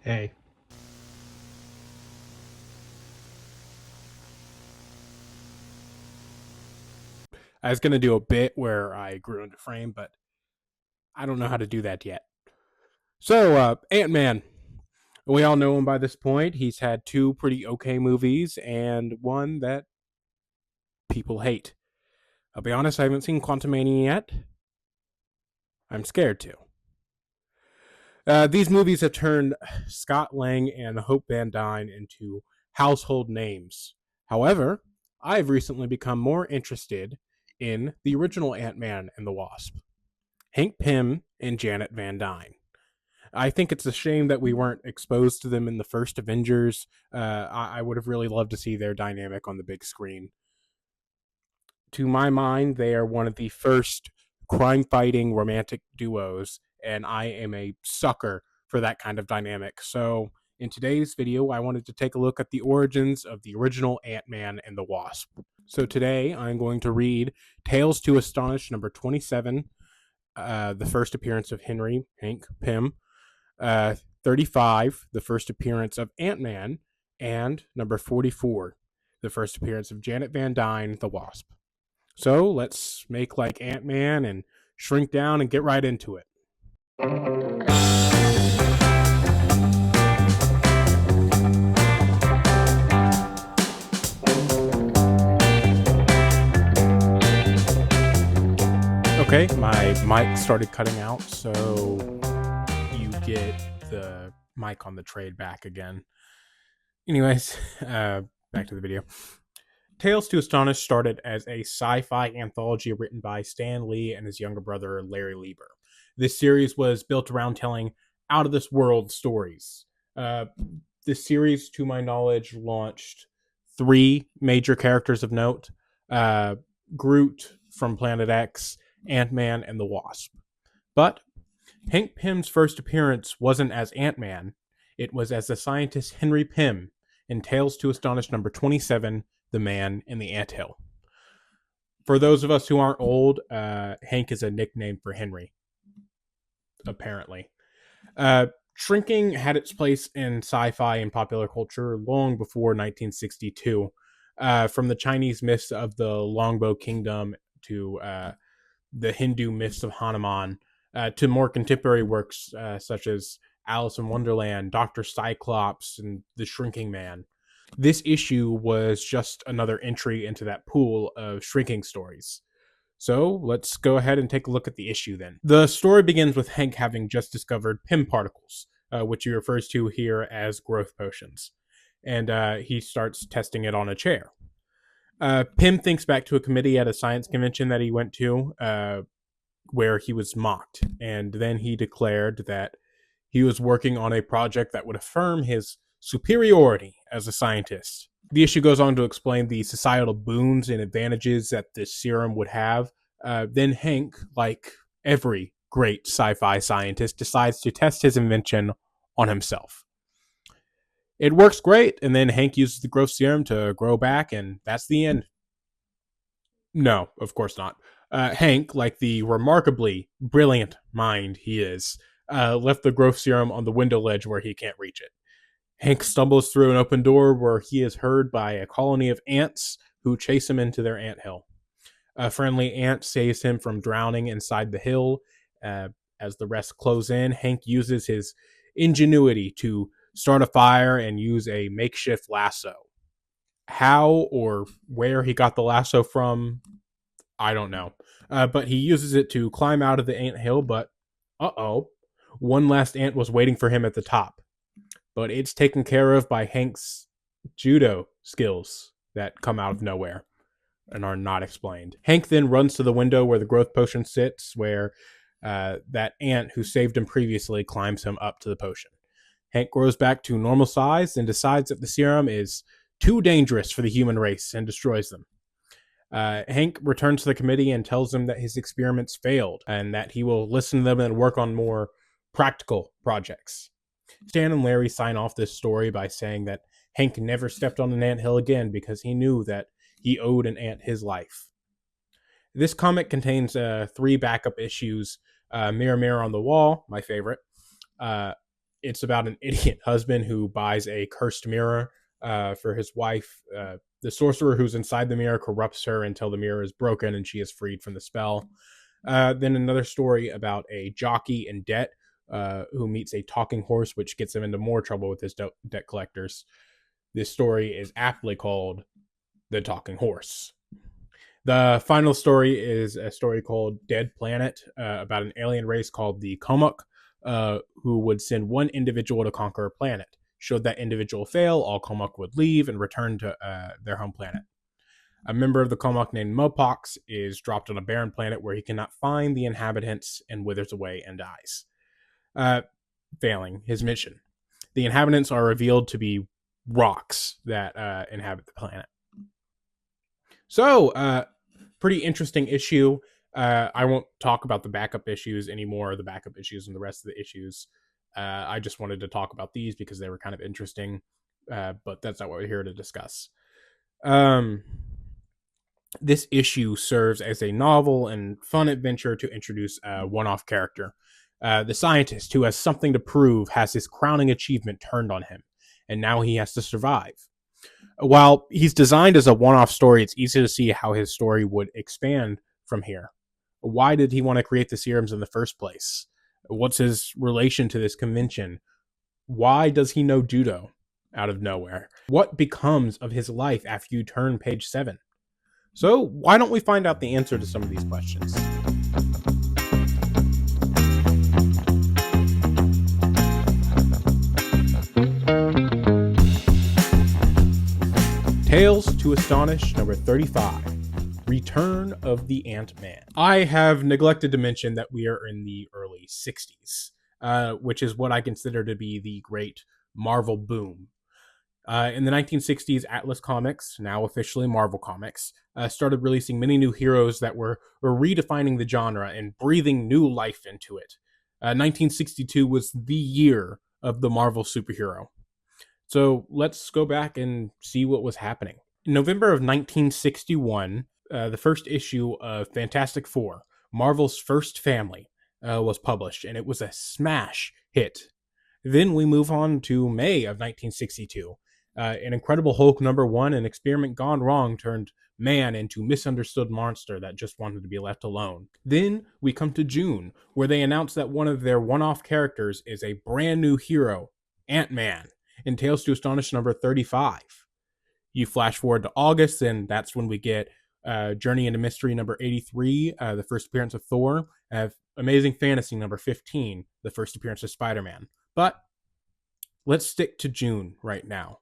Hey, I was going to do a bit where I grew into frame, but I don't know how to do that yet. So, Ant-Man. We all know him by this point. He's had two pretty okay movies and one that people hate. I'll be honest, I haven't seen Quantumania yet. I'm scared to. These movies have turned Scott Lang and Hope Van Dyne into household names. However, I've recently become more interested in the original Ant-Man and the Wasp, Hank Pym and Janet Van Dyne. I think it's a shame that we weren't exposed to them in the first Avengers. I would have really loved to see their dynamic on the big screen. To my mind, they are one of the first crime fighting romantic duos, and I am a sucker for that kind of dynamic. So, in today's video, I wanted to take a look at the origins of the original Ant-Man and the Wasp. So, today I'm going to read Tales to Astonish number 27, the first appearance of Hank Pym, 35, the first appearance of Ant-Man, and number 44, the first appearance of Janet Van Dyne, the Wasp. So let's make like Ant-Man and shrink down and get right into it. Okay, my mic started cutting out, so you get the mic on the trade back again. Anyways, back to the video. Tales to Astonish started as a sci-fi anthology written by Stan Lee and his younger brother Larry Lieber. This series was built around telling out-of-this-world stories. This series, to my knowledge, launched three major characters of note: Groot from Planet X, Ant-Man, and the Wasp. But Hank Pym's first appearance wasn't as Ant-Man. It was as the scientist Henry Pym in Tales to Astonish number 27, The Man in the Anthill. For those of us who aren't old, Hank is a nickname for Henry, apparently. Shrinking had its place in sci-fi and popular culture long before 1962. From the Chinese myths of the Longbow Kingdom to the Hindu myths of Hanuman, to more contemporary works such as Alice in Wonderland, Dr. Cyclops, and The Shrinking Man. This issue was just another entry into that pool of shrinking stories. So let's go ahead and take a look at the issue then. The story begins with Hank having just discovered Pym particles, which he refers to here as growth potions. And he starts testing it on a chair. Pym thinks back to a committee at a science convention that he went to, where he was mocked. And then he declared that he was working on a project that would affirm his superiority as a scientist. The issue goes on to explain the societal boons and advantages that this serum would have. Then Hank, like every great sci-fi scientist, decides to test his invention on himself. It works great, and then Hank uses the growth serum to grow back, and that's the end. No, of course not. Hank, like the remarkably brilliant mind he is, left the growth serum on the window ledge where he can't reach it. Hank stumbles through an open door where he is heard by a colony of ants who chase him into their anthill. A friendly ant saves him from drowning inside the hill. As the rest close in, Hank uses his ingenuity to start a fire and use a makeshift lasso. How or where he got the lasso from, I don't know. But he uses it to climb out of the anthill, but one last ant was waiting for him at the top. But it's taken care of by Hank's judo skills that come out of nowhere and are not explained. Hank then runs to the window where the growth potion sits, where that ant who saved him previously climbs him up to the potion. Hank grows back to normal size and decides that the serum is too dangerous for the human race and destroys them. Hank returns to the committee and tells them that his experiments failed and that he will listen to them and work on more practical projects. Stan and Larry sign off this story by saying that Hank never stepped on an anthill again because he knew that he owed an ant his life. This comic contains 3 backup issues: Mirror, Mirror on the Wall, my favorite, It's about an idiot husband who buys a cursed mirror for his wife. The sorcerer who's inside the mirror corrupts her until the mirror is broken and she is freed from the spell. Then another story about a jockey in debt who meets a talking horse, which gets him into more trouble with his debt collectors. This story is aptly called The Talking Horse. The final story is a story called Dead Planet about an alien race called the Komuk, who would send one individual to conquer a planet. Should that individual fail, all Komuk would leave and return to their home planet. A member of the Komuk named Mopox is dropped on a barren planet where he cannot find the inhabitants and withers away and dies, failing his mission. The inhabitants are revealed to be rocks that inhabit the planet. So, pretty interesting issue. I won't talk about the backup issues anymore, the backup issues and the rest of the issues. I just wanted to talk about these because they were kind of interesting, but that's not what we're here to discuss. This issue serves as a novel and fun adventure to introduce a one-off character. The scientist who has something to prove has his crowning achievement turned on him, and now he has to survive. While he's designed as a one-off story, it's easy to see how his story would expand from here. Why did he want to create the serums in the first place? What's his relation to this convention? Why does he know judo out of nowhere? What becomes of his life after you turn page 7? So why don't we find out the answer to some of these questions? Tales to Astonish, number 35. Return of the Ant-Man. I have neglected to mention that we are in the early 60s, which is what I consider to be the great Marvel boom. In the 1960s, Atlas Comics, now officially Marvel Comics, started releasing many new heroes that were redefining the genre and breathing new life into it. 1962 was the year of the Marvel superhero. So let's go back and see what was happening. In November of 1961, the first issue of Fantastic Four, Marvel's First Family, was published, and it was a smash hit. Then we move on to May of 1962. An Incredible Hulk #1, an experiment gone wrong, turned man into misunderstood monster that just wanted to be left alone. Then we come to June, where they announce that one of their one-off characters is a brand new hero, Ant-Man, in Tales to Astonish number 35. You flash forward to August, and that's when we get Journey into Mystery number 83, the first appearance of Thor, Amazing Fantasy number 15, the first appearance of Spider-Man. But let's stick to June right now.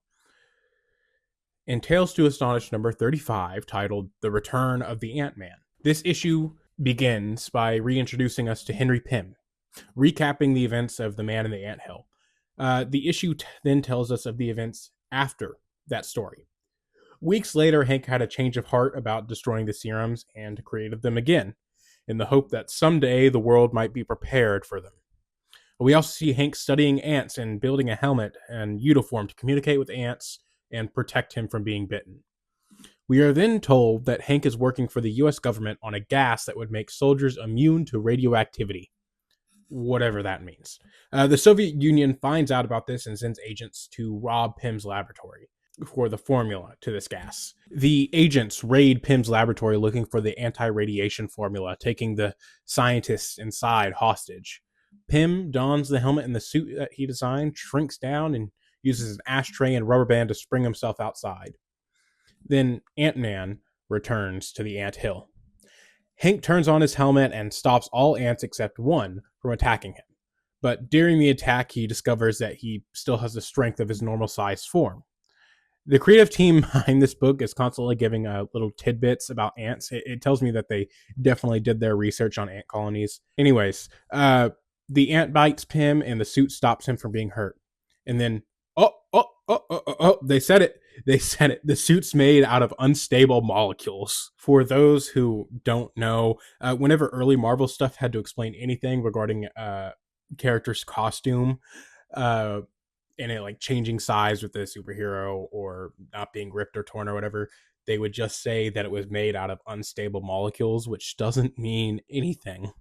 In Tales to Astonish number 35, titled The Return of the Ant-Man. This issue begins by reintroducing us to Henry Pym, recapping the events of The Man in the Anthill. The issue then tells us of the events after that story. Weeks later, Hank had a change of heart about destroying the serums and created them again, in the hope that someday the world might be prepared for them. We also see Hank studying ants and building a helmet and uniform to communicate with ants and protect him from being bitten. We are then told that Hank is working for the US government on a gas that would make soldiers immune to radioactivity. Whatever that means. The Soviet Union finds out about this and sends agents to rob Pym's laboratory for the formula to this gas. The agents raid Pym's laboratory looking for the anti-radiation formula, taking the scientists inside hostage. Pym dons the helmet and the suit that he designed, shrinks down, and uses an ashtray and rubber band to spring himself outside. Then Ant-Man returns to the ant hill. Hank turns on his helmet and stops all ants except one from attacking him. But during the attack, he discovers that he still has the strength of his normal-sized form. The creative team behind this book is constantly giving little tidbits about ants. It tells me that they definitely did their research on ant colonies. Anyways, the ant bites Pym and the suit stops him from being hurt. And then, they said it. The suit's made out of unstable molecules. For those who don't know, whenever early Marvel stuff had to explain anything regarding character's costume, and it like changing size with the superhero or not being ripped or torn or whatever, they would just say that it was made out of unstable molecules, which doesn't mean anything.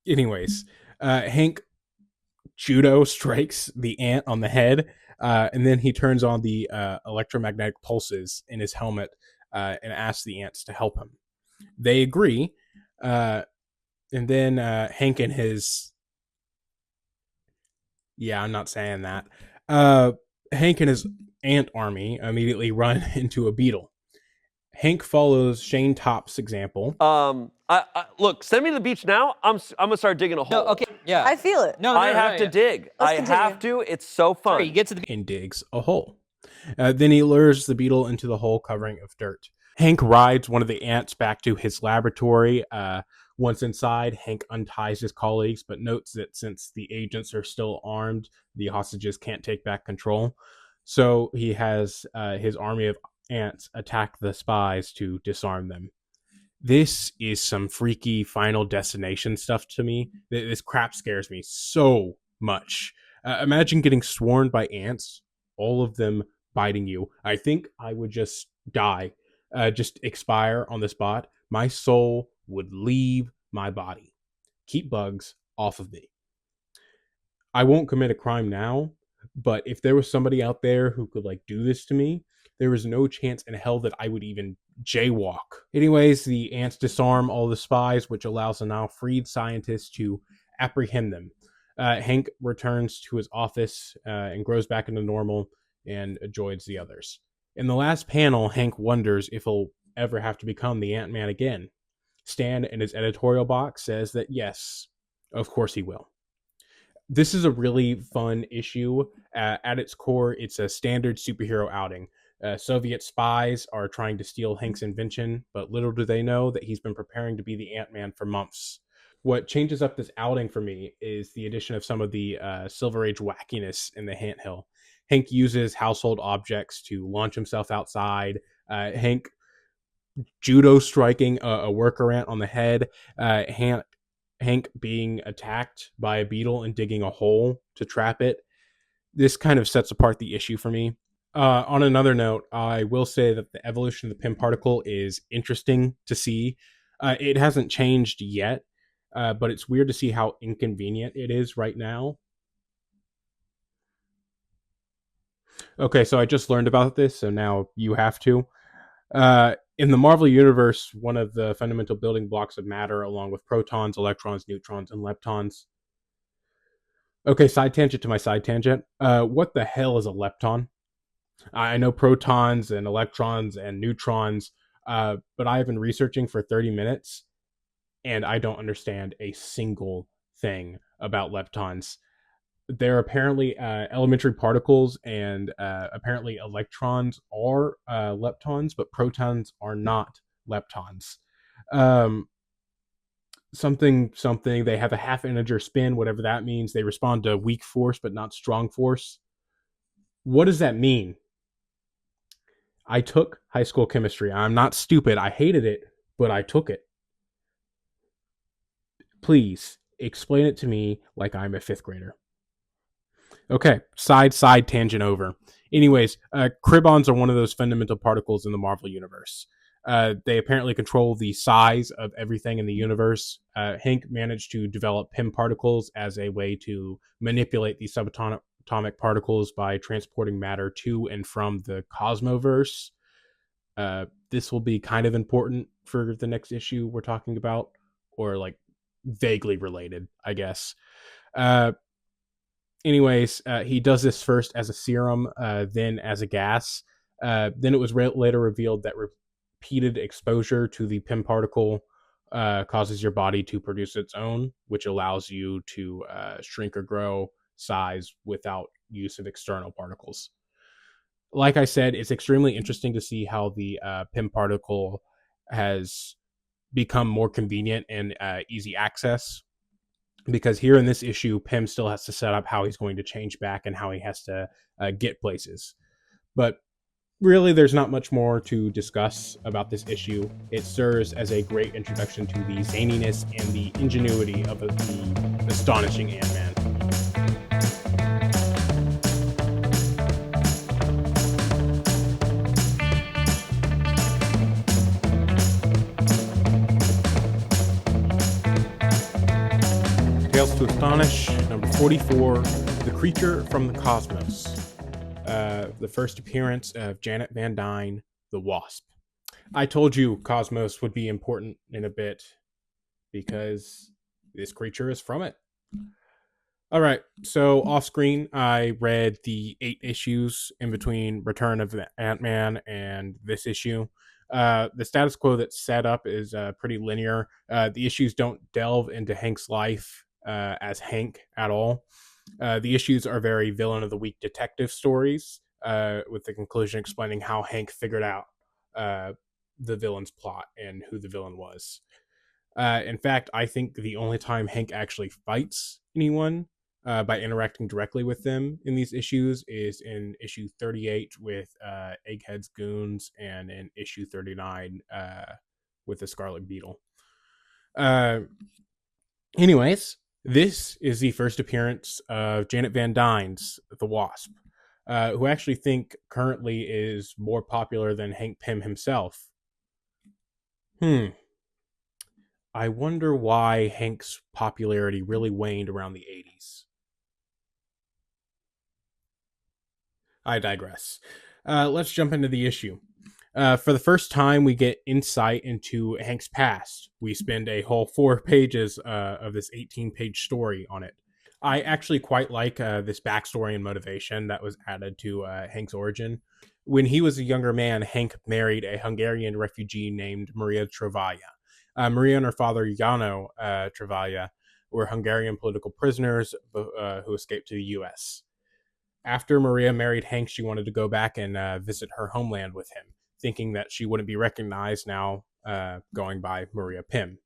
Anyways, Hank judo strikes the ant on the head, and then he turns on the electromagnetic pulses in his helmet and asks the ants to help him. They agree, and then Hank and his I'm not saying that. Hank and his ant army immediately run into a beetle. Hank follows Shane Topp's example. Look, send me to the beach now. I'm gonna start digging a hole. No, okay, yeah. I feel it. No, I have to dig. Let's I have to. It's so fun. Sorry, you get to the and digs a hole. Then he lures the beetle into the hole covering of dirt. Hank rides one of the ants back to his laboratory. Once inside, Hank unties his colleagues, but notes that since the agents are still armed, the hostages can't take back control. So he has his army of ants attack the spies to disarm them. This is some freaky Final Destination stuff to me. This crap scares me so much. Imagine getting swarmed by ants, all of them biting you. I think I would just die, just expire on the spot. My soul would leave my body. Keep bugs off of me. I won't commit a crime now, but if there was somebody out there who could do this to me, there is no chance in hell that I would even jaywalk. Anyways, the ants disarm all the spies, which allows the now freed scientists to apprehend them. Hank returns to his office and grows back into normal and joins the others. In the last panel, Hank wonders if he'll ever have to become the Ant-Man again. Stan, in his editorial box, says that yes, of course he will. This is a really fun issue. At its core, it's a standard superhero outing. Soviet spies are trying to steal Hank's invention, but little do they know that he's been preparing to be the Ant-Man for months. What changes up this outing for me is the addition of some of the Silver Age wackiness in the Ant Hill. Hank uses household objects to launch himself outside. Hank judo striking a worker ant on the head. Hank being attacked by a beetle and digging a hole to trap it. This kind of sets apart the issue for me. On another note, I will say that the evolution of the Pym particle is interesting to see. It hasn't changed yet, but it's weird to see how inconvenient it is right now. Okay, so I just learned about this, so now you have to. In the Marvel Universe, one of the fundamental building blocks of matter, along with protons, electrons, neutrons, and leptons. Okay, side tangent to my side tangent. What the hell is a lepton? I know protons and electrons and neutrons, but I've been researching for 30 minutes, and I don't understand a single thing about leptons. They're apparently elementary particles, and apparently electrons are leptons, but protons are not leptons. Something, they have a half integer spin, whatever that means. They respond to weak force, but not strong force. What does that mean? I took high school chemistry. I'm not stupid. I hated it, but I took it. Please explain it to me like I'm a fifth grader. Okay, side tangent over. Anyways, Kribons are one of those fundamental particles in the Marvel Universe. They apparently control the size of everything in the universe. Hank managed to develop Pym particles as a way to manipulate these subatomic particles by transporting matter to and from the Cosmoverse. This will be kind of important for the next issue we're talking about, or vaguely related, I guess. Anyways, he does this first as a serum, then as a gas. Then it was later revealed that repeated exposure to the Pym particle causes your body to produce its own, which allows you to shrink or grow size without use of external particles. Like I said, it's extremely interesting to see how the Pym particle has become more convenient and easy access. Because here in this issue, Pym still has to set up how he's going to change back and how he has to get places. But really, there's not much more to discuss about this issue. It serves as a great introduction to the zaniness and the ingenuity of the astonishing Ant-Man. Tales to Astonish, number 4. 44, The Creature from the Cosmos. The first appearance of Janet Van Dyne, the Wasp. I told you Cosmos would be important in a bit because this creature is from it. All right, so off screen, I read the 8 issues in between Return of the Ant-Man and this issue. The status quo that's set up is pretty linear. The issues don't delve into Hank's life as Hank at all. The issues are very villain of the week detective stories, with the conclusion explaining how Hank figured out the villain's plot and who the villain was. In fact, I think the only time Hank actually fights anyone by interacting directly with them in these issues is in issue 38 with Egghead's Goons and in issue 39 with the Scarlet Beetle. Anyways, this is the first appearance of Janet Van Dyne's The Wasp, who I actually think currently is more popular than Hank Pym himself. I wonder why Hank's popularity really waned around the 80s. I digress. Let's jump into the issue. For the first time, we get insight into Hank's past. We spend a whole 4 pages of this 18-page story on it. I actually quite like this backstory and motivation that was added to Hank's origin. When he was a younger man, Hank married a Hungarian refugee named Maria Travalla. Maria and her father, Jano Travalla, were Hungarian political prisoners who escaped to the U.S. After Maria married Hank, she wanted to go back and visit her homeland with him, thinking that she wouldn't be recognized now going by Maria Pym.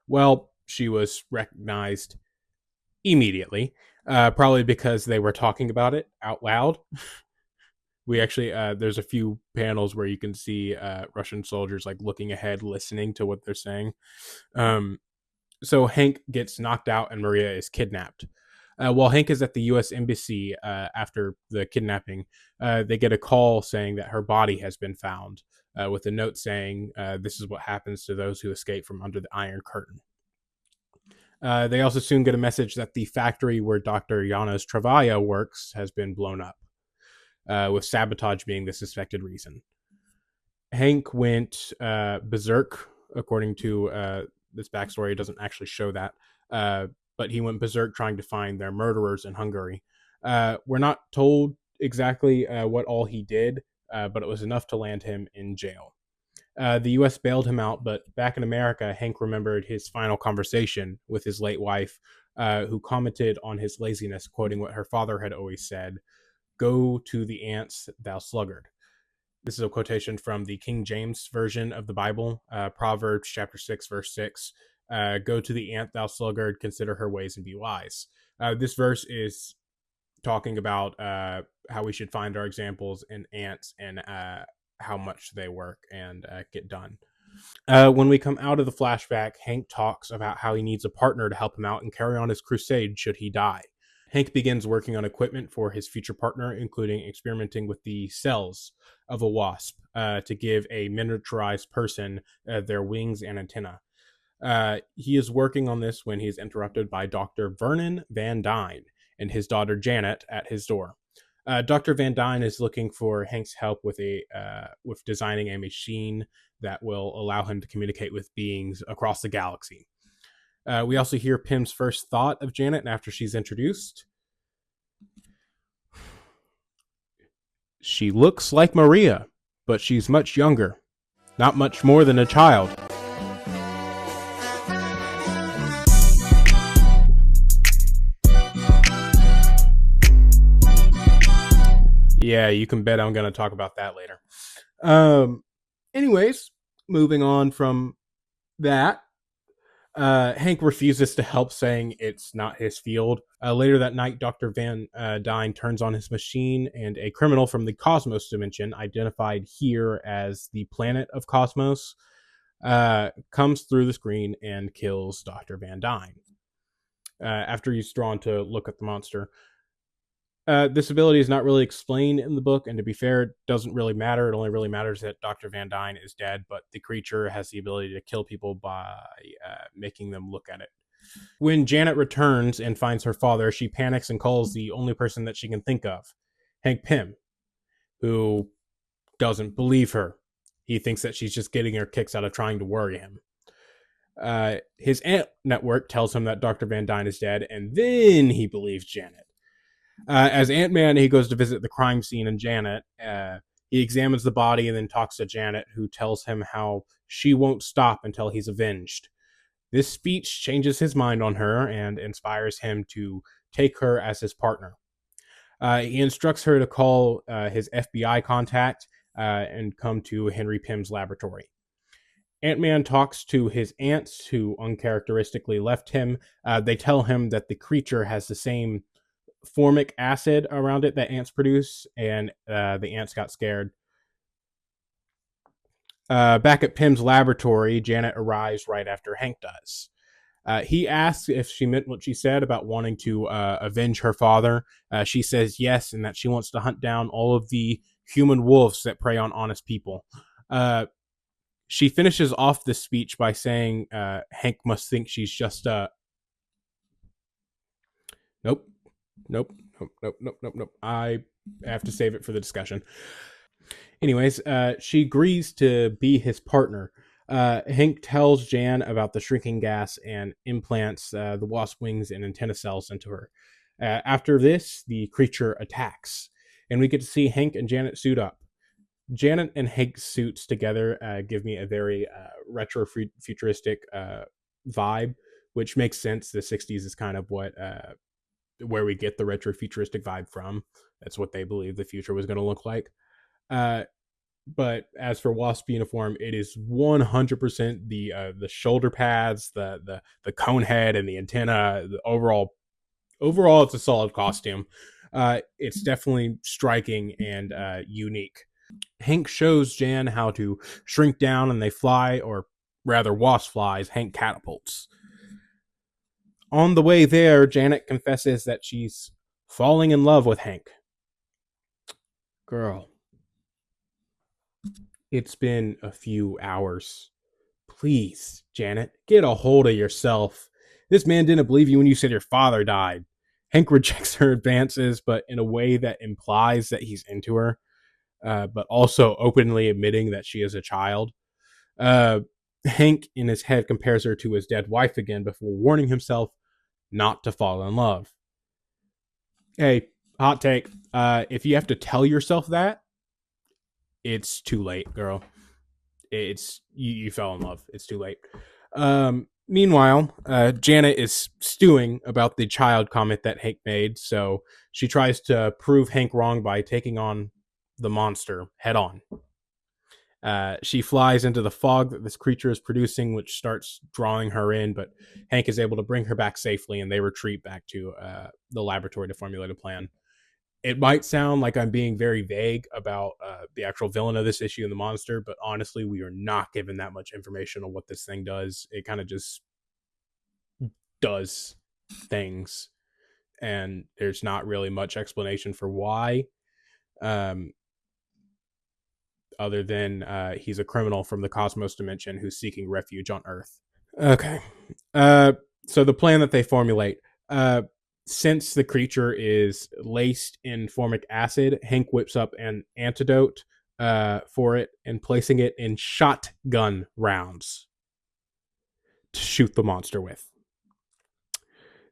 Well, she was recognized immediately, probably because they were talking about it out loud. We actually, there's a few panels where you can see Russian soldiers like looking ahead, listening to what they're saying. So Hank gets knocked out and Maria is kidnapped. While Hank is at the U.S. Embassy after the kidnapping, they get a call saying that her body has been found, with a note saying, this is what happens to those who escape from under the Iron Curtain. They also soon get a message that the factory where Dr. Janos Travalla works has been blown up, with sabotage being the suspected reason. Hank went berserk, according to this backstory. It doesn't actually show that. But he went berserk trying to find their murderers in Hungary. We're not told exactly what all he did, but it was enough to land him in jail. The U.S. bailed him out, but back in America, Hank remembered his final conversation with his late wife, who commented on his laziness, quoting what her father had always said, "Go to the ants, thou sluggard." This is a quotation from the King James Version of the Bible, Proverbs chapter 6, verse 6. Go to the ant, thou sluggard, consider her ways and be wise. This verse is talking about how we should find our examples in ants and how much they work and get done. When we come out of the flashback, Hank talks about how he needs a partner to help him out and carry on his crusade should he die. Hank begins working on equipment for his future partner, including experimenting with the cells of a wasp to give a miniaturized person their wings and antenna. He is working on this when he is interrupted by Dr. Vernon Van Dyne and his daughter Janet at his door. Dr. Van Dyne is looking for Hank's help with designing a machine that will allow him to communicate with beings across the galaxy. We also hear Pym's first thought of Janet after she's introduced. She looks like Maria, but she's much younger. Not much more than a child. Yeah, you can bet I'm going to talk about that later. Anyways, moving on from that, Hank refuses to help, saying it's not his field. Later that night, Dr. Van Dyne turns on his machine, and a criminal from the Cosmos dimension, identified here as the planet of Cosmos, comes through the screen and kills Dr. Van Dyne. After he's drawn to look at the monster. This ability is not really explained in the book, and to be fair, it doesn't really matter. It only really matters that Dr. Van Dyne is dead, but the creature has the ability to kill people by making them look at it. When Janet returns and finds her father, she panics and calls the only person that she can think of, Hank Pym, who doesn't believe her. He thinks that she's just getting her kicks out of trying to worry him. His aunt network tells him that Dr. Van Dyne is dead, and then he believes Janet. As Ant-Man, he goes to visit the crime scene, and Janet, he examines the body and then talks to Janet, who tells him how she won't stop until he's avenged. This speech changes his mind on her and inspires him to take her as his partner. He instructs her to call his FBI contact and come to Henry Pym's laboratory. Ant-Man talks to his aunts, who uncharacteristically left him. They tell him that the creature has the same formic acid around it that ants produce, and the ants got scared. Back at Pym's laboratory, Janet arrives right after Hank does. He asks if she meant what she said about wanting to avenge her father. She says yes, and that she wants to hunt down all of the human wolves that prey on honest people. She finishes off this speech by saying Hank must think she's just nope, nope, nope, nope, nope, nope, nope. I have to save it for the discussion. Anyways, she agrees to be his partner. Hank tells Jan about the shrinking gas and implants the wasp wings and antenna cells into her. After this, the creature attacks, and we get to see Hank and Janet suit up. Janet and Hank's suits together give me a very retro futuristic vibe, which makes sense. The 60s is kind of what where we get the retro futuristic vibe from. That's what they believe the future was going to look like. But as for Wasp uniform, it is 100% the shoulder pads, the cone head, and the antenna. The overall, it's a solid costume. It's definitely striking and unique. Hank shows Jan how to shrink down, and they fly, or rather, Wasp flies. Hank catapults. On the way there, Janet confesses that she's falling in love with Hank. Girl, it's been a few hours. Please, Janet, get a hold of yourself. This man didn't believe you when you said your father died. Hank rejects her advances, but in a way that implies that he's into her, but also openly admitting that she is a child. Uh, Hank, in his head, compares her to his dead wife again before warning himself not to fall in love. Hey, hot take. If you have to tell yourself that, it's too late, girl. It's you fell in love. It's too late. Meanwhile, Janet is stewing about the child comment that Hank made, so she tries to prove Hank wrong by taking on the monster head on. She flies into the fog that this creature is producing, which starts drawing her in, but Hank is able to bring her back safely, and they retreat back to the laboratory to formulate a plan. It might sound like I'm being very vague about the actual villain of this issue and the monster, but honestly, we are not given that much information on what this thing does. It kind of just does things, and there's not really much explanation for why, um, other than he's a criminal from the cosmos dimension who's seeking refuge on Earth. Okay. So the plan that they formulate, since the creature is laced in formic acid, Hank whips up an antidote for it and placing it in shotgun rounds to shoot the monster with.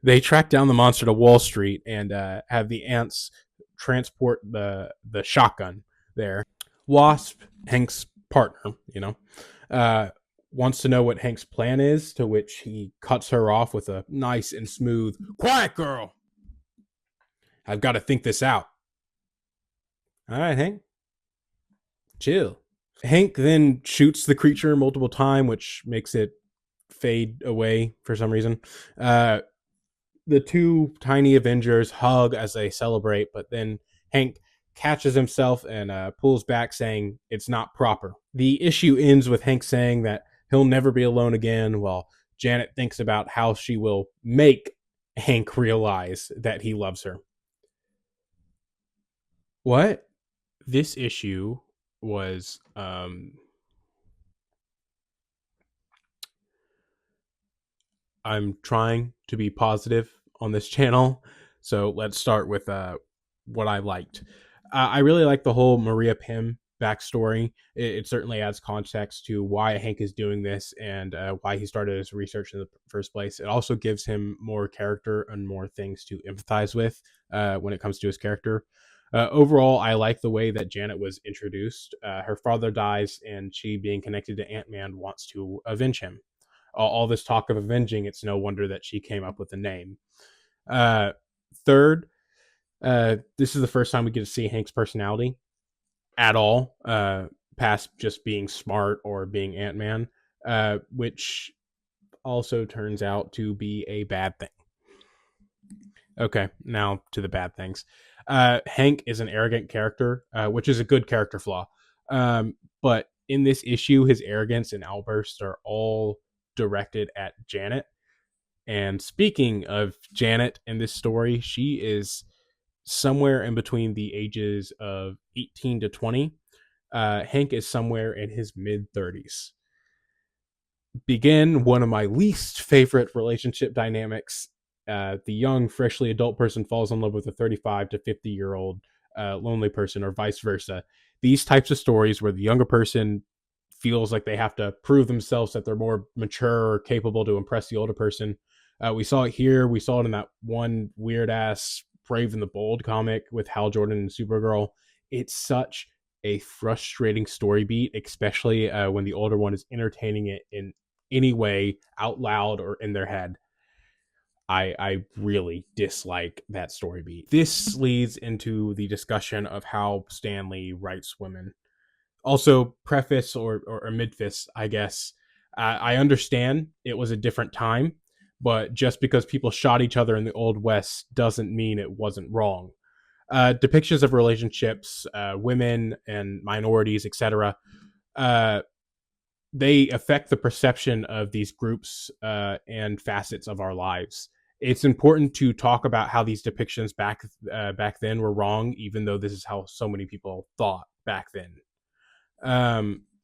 They track down the monster to Wall Street and have the ants transport the shotgun there. Wasp, Hank's partner, wants to know what Hank's plan is, to which he cuts her off with a nice and smooth, "Quiet, girl. I've got to think this out." All right, Hank. Chill. Hank then shoots the creature multiple times, which makes it fade away for some reason. The two tiny Avengers hug as they celebrate, but then Hank catches himself and pulls back, saying it's not proper. The issue ends with Hank saying that he'll never be alone again, while Janet thinks about how she will make Hank realize that he loves her. What? This issue was I'm trying to be positive on this channel. So let's start with what I liked. I really like the whole Maria Pym backstory. It certainly adds context to why Hank is doing this and why he started his research in the first place. It also gives him more character and more things to empathize with when it comes to his character. Overall, I like the way that Janet was introduced. Her father dies, and she, being connected to Ant-Man, wants to avenge him. All this talk of avenging, it's no wonder that she came up with the name. Uh, Third, this is the first time we get to see Hank's personality at all, past just being smart or being Ant-Man, which also turns out to be a bad thing. Okay, now to the bad things. Hank is an arrogant character, which is a good character flaw. But in this issue, his arrogance and outbursts are all directed at Janet. And speaking of Janet in this story, she is somewhere in between the ages of 18 to 20. Hank is somewhere in his mid 30s. Begin one of my least favorite relationship dynamics. The young, freshly adult person falls in love with a 35 to 50-year-old lonely person, or vice versa. These types of stories where the younger person feels like they have to prove themselves that they're more mature or capable to impress the older person. We saw it here. We saw it in that one weird ass Brave and the Bold comic with Hal Jordan and Supergirl. It's such a frustrating story beat, especially when the older one is entertaining it in any way, out loud or in their head. I really dislike that story beat. This leads into the discussion of how Stan Lee writes women. Also, preface or midface, I guess. I understand it was a different time, but just because people shot each other in the Old West doesn't mean it wasn't wrong. Depictions of relationships, women and minorities, etc., uh, they affect the perception of these groups and facets of our lives. It's important to talk about how these depictions back then were wrong, even though this is how so many people thought back then.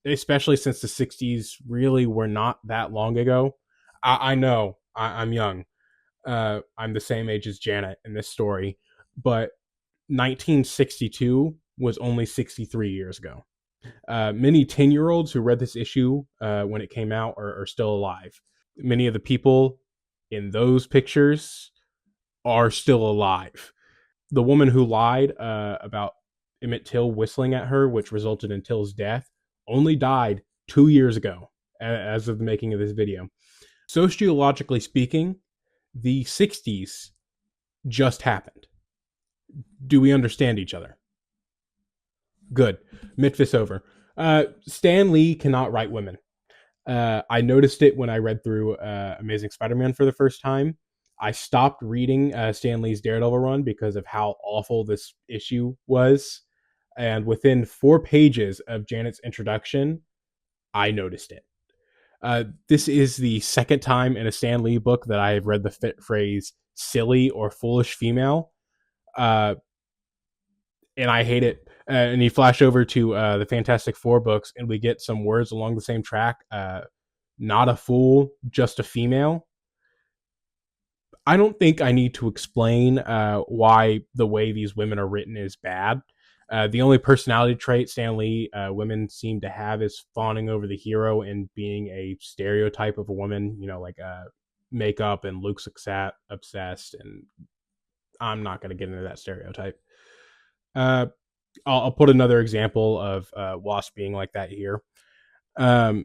Especially since the '60s really were not that long ago. I know I'm young. I'm the same age as Janet in this story, but 1962 was only 63 years ago. Many 10-year-olds who read this issue when it came out are still alive. Many of the people in those pictures are still alive. The woman who lied about Emmett Till whistling at her, which resulted in Till's death, only died 2 years ago, as of the making of this video. Sociologically speaking, the 60s just happened. Do we understand each other? Good. Mitfis over. Stan Lee cannot write women. I noticed it when I read through Amazing Spider-Man for the first time. I stopped reading Stan Lee's Daredevil run because of how awful this issue was. And within 4 pages of Janet's introduction, I noticed it. This is the second time in a Stan Lee book that I have read the phrase silly or foolish female. Uh, and I hate it. And you flash over to the Fantastic Four books, and we get some words along the same track. Not a fool, just a female. I don't think I need to explain why the way these women are written is bad. The only personality trait Stan Lee women seem to have is fawning over the hero and being a stereotype of a woman, like makeup and looks obsessed. And I'm not going to get into that stereotype. Uh, I'll put another example of Wasp being like that here. Um,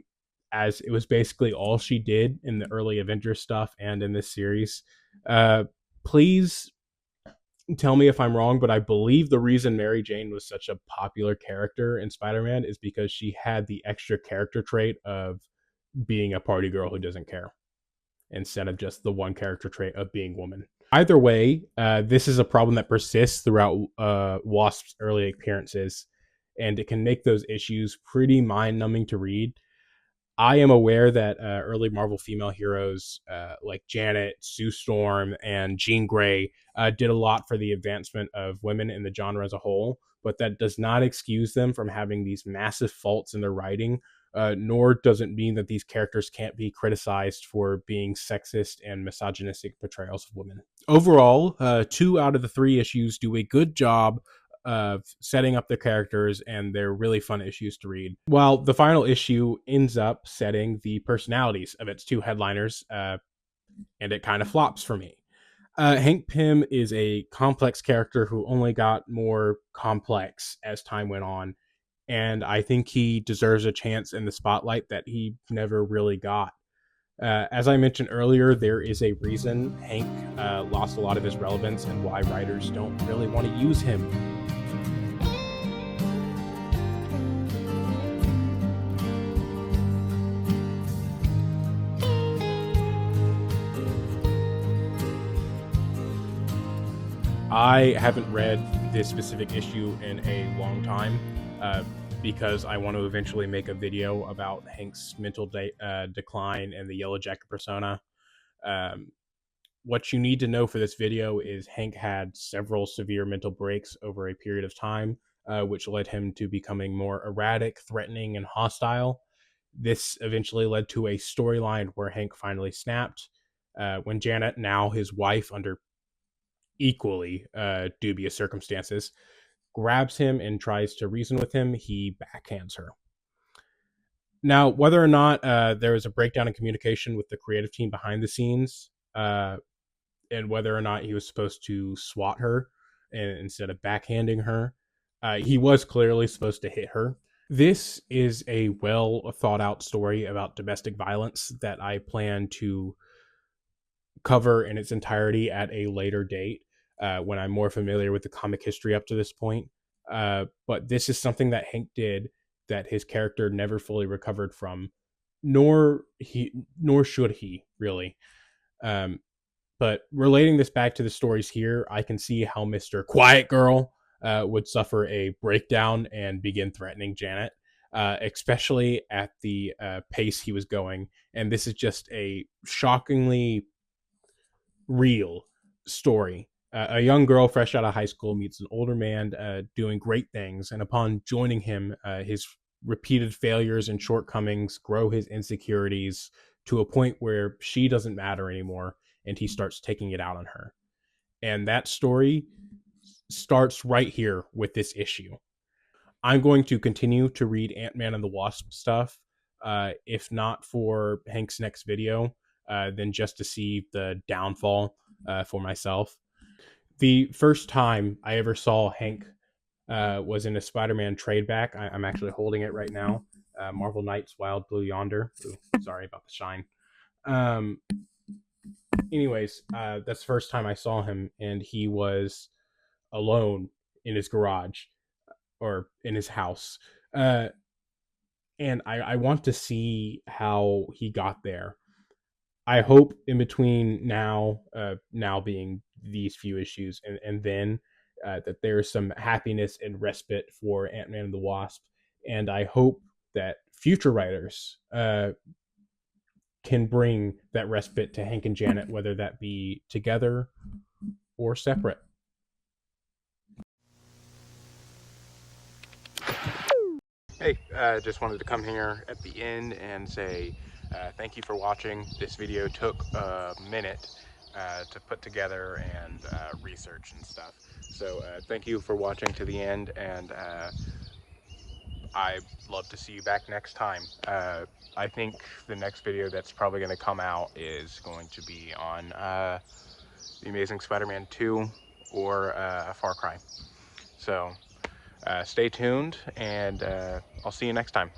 as it was basically all she did in the early Avengers stuff and in this series. Uh, Please tell me if I'm wrong, but I believe the reason Mary Jane was such a popular character in Spider-Man is because she had the extra character trait of being a party girl who doesn't care, instead of just the one character trait of being woman. Either way, this is a problem that persists throughout Wasp's early appearances, and it can make those issues pretty mind-numbing to read. I am aware that early Marvel female heroes like Janet, Sue Storm, and Jean Grey did a lot for the advancement of women in the genre as a whole, but that does not excuse them from having these massive faults in their writing nor does it mean that these characters can't be criticized for being sexist and misogynistic portrayals of women. Overall, 2 out of the 3 issues do a good job of setting up the characters, and they're really fun issues to read. While the final issue ends up setting the personalities of its 2 headliners, and it kind of flops for me. Hank Pym is a complex character who only got more complex as time went on, and I think he deserves a chance in the spotlight that he never really got. As I mentioned earlier, there is a reason Hank lost a lot of his relevance and why writers don't really want to use him. I haven't read this specific issue in a long time because I want to eventually make a video about Hank's mental decline and the Yellow Jacket persona. Um, what you need to know for this video is Hank had several severe mental breaks over a period of time, which led him to becoming more erratic, threatening, and hostile. This eventually led to a storyline where Hank finally snapped when Janet, now his wife, under equally dubious circumstances, grabs him and tries to reason with him. He backhands her. Now, whether or not there was a breakdown in communication with the creative team behind the scenes, and whether or not he was supposed to swat her instead of backhanding her, he was clearly supposed to hit her. This is a well thought out story about domestic violence that I plan to cover in its entirety at a later date when I'm more familiar with the comic history up to this point. But this is something that Hank did that his character never fully recovered from, nor should he really. But relating this back to the stories here, I can see how Mr. Quiet Girl would suffer a breakdown and begin threatening Janet, especially at the pace he was going. And this is just a shockingly real story. A young girl fresh out of high school meets an older man doing great things, and upon joining him, his repeated failures and shortcomings grow his insecurities to a point where she doesn't matter anymore, and he starts taking it out on her. And that story starts right here with this issue. I'm going to continue to read Ant-Man and the Wasp stuff, if not for Hank's next video, then just to see the downfall for myself. The first time I ever saw Hank was in a Spider-Man trade back. I'm actually holding it right now. Marvel Knights Wild Blue Yonder. Ooh, sorry about the shine. Anyways, that's the first time I saw him, and he was alone in his garage or in his house. And I want to see how he got there. I hope in between now being these few issues, and then that there's some happiness and respite for Ant-Man and the Wasp. And I hope that future writers can bring that respite to Hank and Janet, whether that be together or separate. Hey, just wanted to come here at the end and say thank you for watching. This video took a minute to put together and research and stuff. So thank you for watching to the end, and I'd love to see you back next time. I think the next video that's probably going to come out is going to be on The Amazing Spider-Man 2 or Far Cry. So stay tuned, and I'll see you next time.